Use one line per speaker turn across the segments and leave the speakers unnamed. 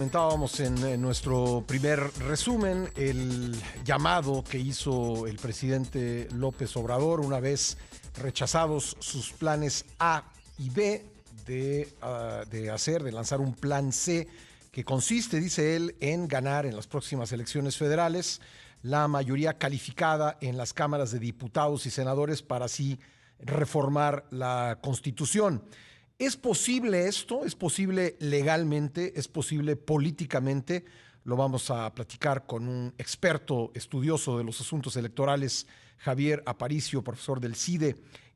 Comentábamos en nuestro primer resumen el llamado que hizo el presidente López Obrador una vez rechazados sus planes A y B de lanzar un plan C que consiste, dice él, en ganar en las próximas elecciones federales la mayoría calificada en las cámaras de diputados y senadores para así reformar la Constitución. ¿Es posible esto? ¿Es posible legalmente? ¿Es posible políticamente? Lo vamos a platicar con un experto estudioso de los asuntos electorales, Javier Aparicio, profesor del CIDE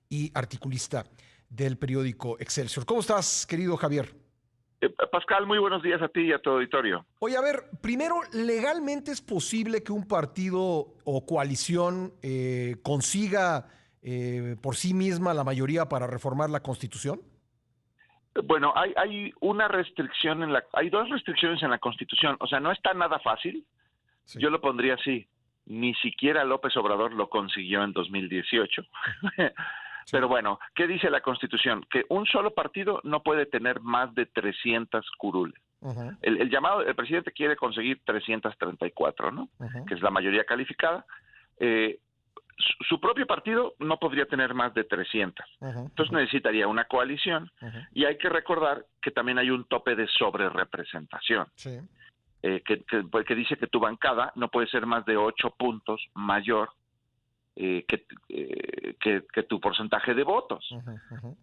y articulista del periódico Excelsior. ¿Cómo estás, querido Javier?
Pascal, muy buenos días a ti y a tu auditorio.
Oye, a ver, primero, ¿legalmente es posible que un partido o coalición consiga por sí misma la mayoría para reformar la Constitución?
Bueno, hay una restricción hay dos restricciones en la Constitución, o sea, no está nada fácil. Sí. Yo lo pondría así, ni siquiera López Obrador lo consiguió en 2018. Sí. Pero bueno, ¿qué dice la Constitución? Que un solo partido no puede tener más de 300 curules. El presidente quiere conseguir 334, ¿no? Que es la mayoría calificada. Su propio partido no podría tener más de 300. Entonces necesitaría una coalición. Y hay que recordar que también hay un tope de sobrerepresentación. Sí. Que dice que tu bancada no puede ser más de 8 puntos mayor que tu porcentaje de votos.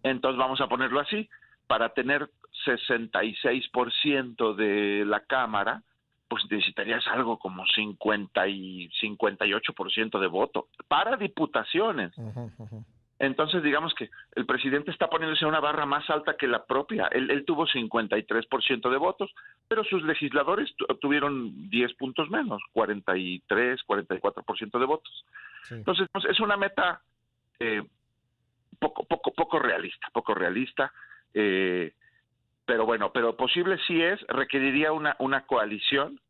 Entonces vamos a ponerlo así. Para tener 66% de la Cámara, pues necesitarías algo como 58% de voto para diputaciones. Entonces, digamos que el presidente está poniéndose una barra más alta que la propia. Él tuvo 53% de votos, pero sus legisladores tuvieron 10 puntos menos, 44% de votos. Sí. Entonces, es una meta poco realista. Pero bueno, pero posible sí es, requeriría una coalición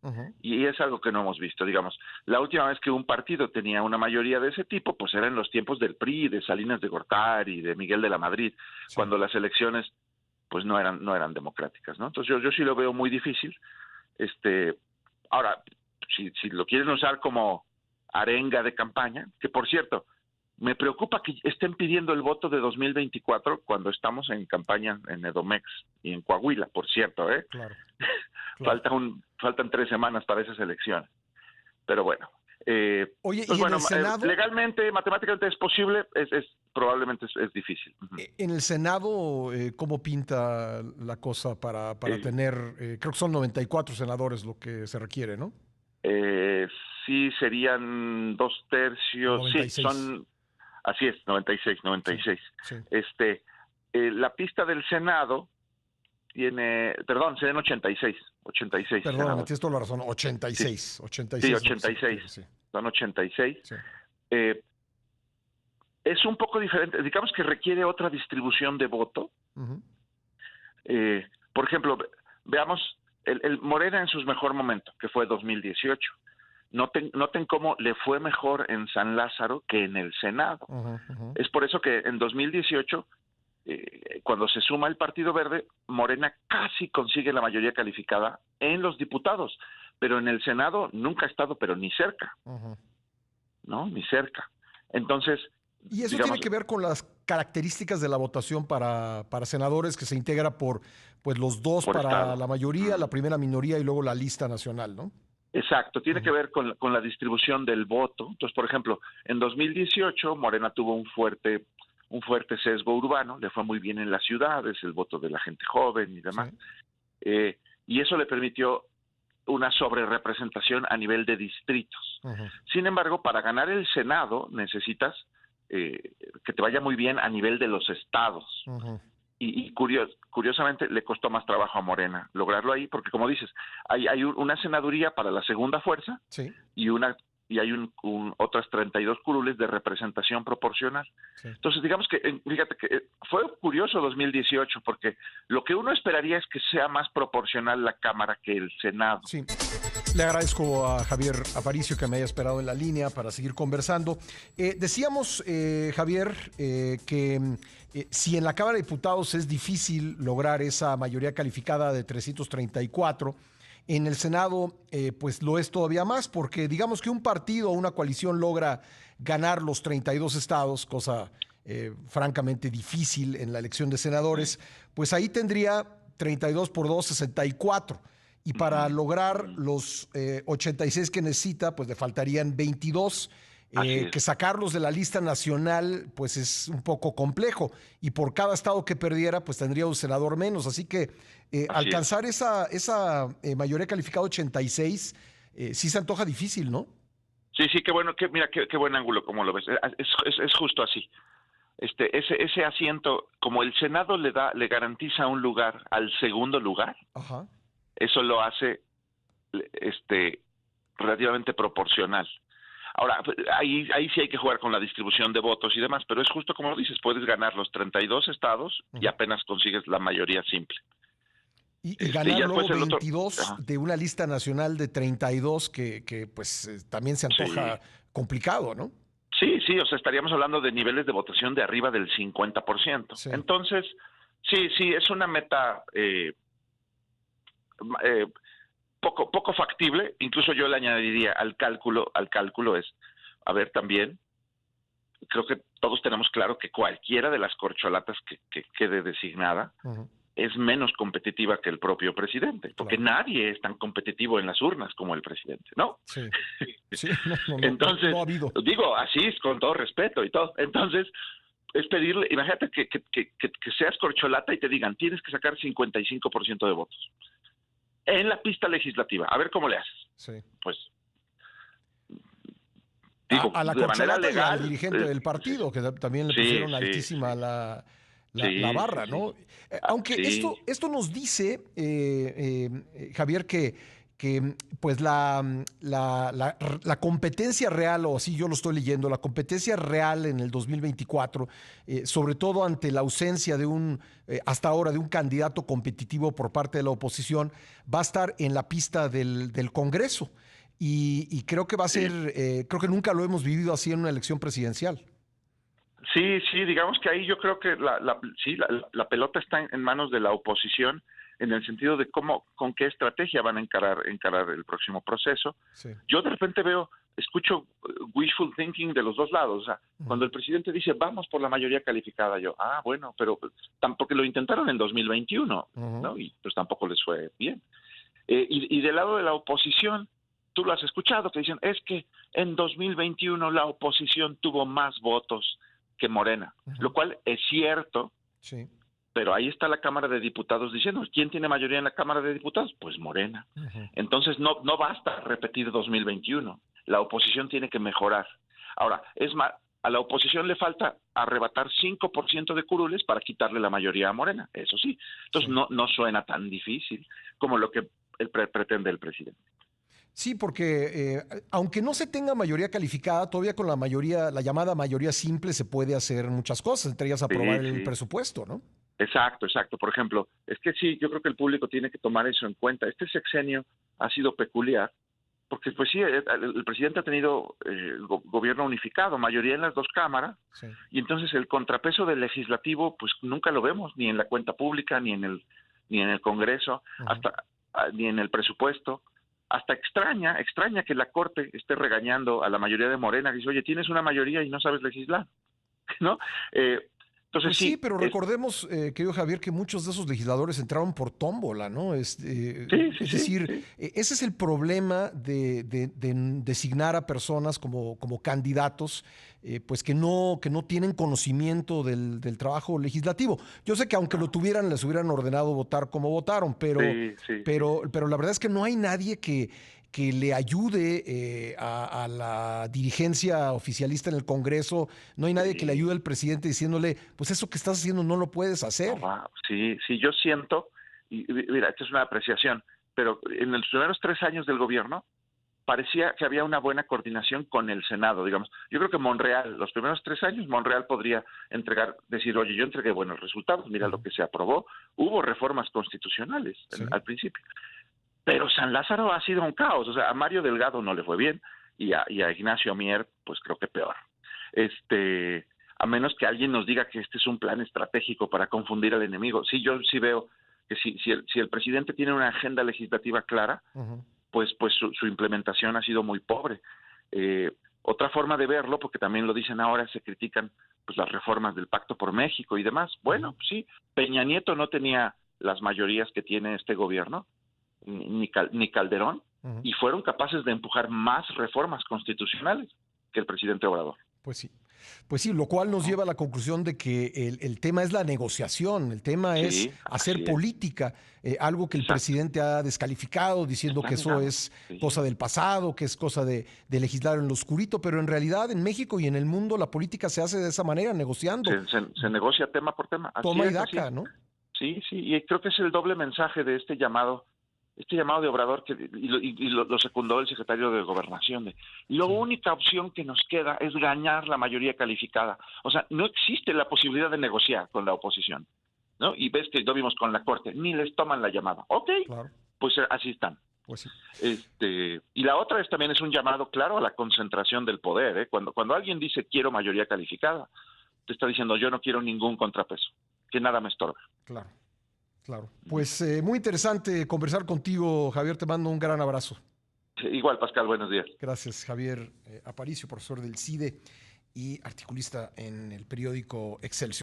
y es algo que no hemos visto, digamos. La última vez que un partido tenía una mayoría de ese tipo, pues era en los tiempos del PRI, de Salinas de Gortari, de Miguel de la Madrid, sí. Cuando las elecciones pues no eran democráticas, ¿no? Entonces yo sí lo veo muy difícil. Ahora, si lo quieren usar como arenga de campaña, que por cierto, me preocupa que estén pidiendo el voto de 2024 cuando estamos en campaña en Edomex y en Coahuila, por cierto, ¿eh? Claro. Faltan 3 semanas para esas elecciones. Pero bueno.
Oye,
pues
¿y
bueno,
en el Senado?
Legalmente, matemáticamente es posible, probablemente es difícil.
En el Senado, ¿cómo pinta la cosa para tener, creo que son 94 senadores lo que se requiere, ¿no?
Sí, serían 2/3, 96. Sí, son... Así es, 96. Sí. La pista del Senado serían 86.
Perdón, tienes toda la razón, 86.
Sí,
86.
Sí, 86. Sí. Son 86. Sí. Es un poco diferente, digamos que requiere otra distribución de voto. Por ejemplo, veamos el Morena en su mejor momento, que fue 2018. Noten cómo le fue mejor en San Lázaro que en el Senado. Es por eso que en 2018, cuando se suma el Partido Verde, Morena casi consigue la mayoría calificada en los diputados, pero en el Senado nunca ha estado, pero ni cerca. ¿No? Ni cerca. Entonces...
Y eso tiene que ver con las características de la votación para senadores, que se integra por pues los dos para estado. La mayoría, la primera minoría y luego la lista nacional, ¿no?
Exacto, tiene que ver con la distribución del voto. Entonces, por ejemplo, en 2018 Morena tuvo un fuerte sesgo urbano, le fue muy bien en las ciudades, el voto de la gente joven y demás. Sí. Y eso le permitió una sobrerepresentación a nivel de distritos. Sin embargo, para ganar el Senado necesitas que te vaya muy bien a nivel de los estados. Y curiosamente le costó más trabajo a Morena lograrlo ahí, porque como dices, hay una senaduría para la segunda fuerza, sí. y hay otras 32 curules de representación proporcional. Sí. Entonces, digamos que, fíjate que fue curioso 2018, porque lo que uno esperaría es que sea más proporcional la Cámara que el Senado.
Sí. Le agradezco a Javier Aparicio que me haya esperado en la línea para seguir conversando. Decíamos, Javier, que si en la Cámara de Diputados es difícil lograr esa mayoría calificada de 334, En el Senado, pues lo es todavía más, porque digamos que un partido o una coalición logra ganar los 32 estados, cosa francamente difícil en la elección de senadores, pues ahí tendría 32 por 2, 64. Y para lograr los 86 que necesita, pues le faltarían 22. Que sacarlos de la lista nacional, pues es un poco complejo. Y por cada estado que perdiera, pues tendría un senador menos. Así que alcanzar esa mayoría calificada 86, sí se antoja difícil, ¿no?
Sí, sí, qué bueno, mira, qué buen ángulo, como lo ves. Es justo así. Ese asiento, como el Senado le garantiza un lugar al segundo lugar,
Ajá.
eso lo hace relativamente proporcional. Ahora, ahí sí hay que jugar con la distribución de votos y demás, pero es justo como lo dices, puedes ganar los 32 estados y apenas consigues la mayoría simple.
Y ganar luego 22
otro...
de una lista nacional de 32 que pues también se antoja complicado, ¿no?
Sí, o sea, estaríamos hablando de niveles de votación de arriba del 50%. Sí. Entonces, sí, es una meta poco factible. Incluso yo le añadiría al cálculo es, a ver, también, creo que todos tenemos claro que cualquiera de las corcholatas que quede designada es menos competitiva que el propio presidente, porque nadie es tan competitivo en las urnas como el presidente, ¿no?
Sí.
Entonces,
no ha habido.
Digo, así, con todo respeto y todo. Entonces, es pedirle, imagínate que seas corcholata y te digan, tienes que sacar 55% de votos en la pista legislativa, a ver cómo le haces.
Sí.
Pues, digo,
a la
de manera
corcholata
legal,
y al dirigente del partido, que también le pusieron altísima la barra, ¿no? Aunque esto nos dice, Javier, que pues la competencia real, o así yo lo estoy leyendo, la competencia real en el 2024, sobre todo ante la ausencia de hasta ahora, de un candidato competitivo por parte de la oposición, va a estar en la pista del Congreso. Y creo que va a ser, creo que nunca lo hemos vivido así en una elección presidencial.
Sí, digamos que ahí yo creo que la pelota está en manos de la oposición en el sentido de con qué estrategia van a encarar el próximo proceso. Sí. Yo de repente escucho wishful thinking de los dos lados. O sea, cuando el presidente dice vamos por la mayoría calificada, yo, bueno, pero tampoco lo intentaron en 2021, ¿no? Y pues tampoco les fue bien. Y del lado de la oposición, tú lo has escuchado, que dicen, es que en 2021 la oposición tuvo más votos que Morena, lo cual es cierto, pero ahí está la Cámara de Diputados diciendo, ¿quién tiene mayoría en la Cámara de Diputados? Pues Morena. Entonces no basta repetir 2021, la oposición tiene que mejorar. Ahora, es más, a la oposición le falta arrebatar 5% de curules para quitarle la mayoría a Morena, eso sí. Entonces no suena tan difícil como lo que pretende el presidente.
Sí, porque aunque no se tenga mayoría calificada, todavía con la llamada mayoría simple se puede hacer muchas cosas, entre ellas aprobar el presupuesto, ¿no?
Exacto. Por ejemplo, es que sí, yo creo que el público tiene que tomar eso en cuenta. Este sexenio ha sido peculiar, porque pues sí, el presidente ha tenido gobierno unificado, mayoría en las dos cámaras, y entonces el contrapeso del legislativo, pues nunca lo vemos, ni en la cuenta pública, ni en el Congreso, ni en el presupuesto. Hasta extraña que la Corte esté regañando a la mayoría de Morena, que dice, oye, tienes una mayoría y no sabes legislar, ¿no? Entonces
pues sí, pero recordemos, querido Javier, que muchos de esos legisladores entraron por tómbola, ¿no? Es decir, ese es el problema de designar a personas como candidatos, pues que no tienen conocimiento del trabajo legislativo. Yo sé que aunque lo tuvieran, les hubieran ordenado votar como votaron, pero la verdad es que no hay nadie que le ayude a la dirigencia oficialista en el Congreso, no hay nadie que le ayude al presidente diciéndole, pues eso que estás haciendo no lo puedes hacer.
Sí, yo siento, y mira, esta es una apreciación, pero en los primeros 3 años del gobierno parecía que había una buena coordinación con el Senado, digamos. Yo creo que Monreal, los primeros 3 años, Monreal podría decir, oye, yo entregué buenos resultados, mira lo que se aprobó, hubo reformas constitucionales al principio. Pero San Lázaro ha sido un caos, o sea, a Mario Delgado no le fue bien y a Ignacio Mier, pues creo que peor. A menos que alguien nos diga que este es un plan estratégico para confundir al enemigo. Sí, yo sí veo que si el presidente tiene una agenda legislativa clara, pues su implementación ha sido muy pobre. Otra forma de verlo, porque también lo dicen ahora, se critican pues las reformas del Pacto por México y demás. Bueno, sí, Peña Nieto no tenía las mayorías que tiene este gobierno, ni Calderón, y fueron capaces de empujar más reformas constitucionales que el presidente Obrador.
Pues sí, lo cual nos lleva a la conclusión de que el tema es la negociación, el tema es hacer política, algo que el presidente ha descalificado, diciendo que eso es cosa del pasado, que es cosa de legislar en lo oscurito, pero en realidad en México y en el mundo la política se hace de esa manera, negociando.
Se negocia tema por tema.
Toma y daca, ¿no?
Sí, y creo que es el doble mensaje de este llamado de Obrador y lo secundó el secretario de Gobernación. La única opción que nos queda es ganar la mayoría calificada. O sea, no existe la posibilidad de negociar con la oposición, ¿no? Y ves que lo vimos con la Corte, ni les toman la llamada. Ok, pues así están.
Pues sí.
Y la otra también es un llamado claro a la concentración del poder, ¿eh? Cuando alguien dice quiero mayoría calificada, te está diciendo yo no quiero ningún contrapeso, que nada me estorbe.
Claro. Pues muy interesante conversar contigo, Javier. Te mando un gran abrazo.
Igual, Pascal, buenos días.
Gracias, Javier Aparicio, profesor del CIDE y articulista en el periódico Excelsior.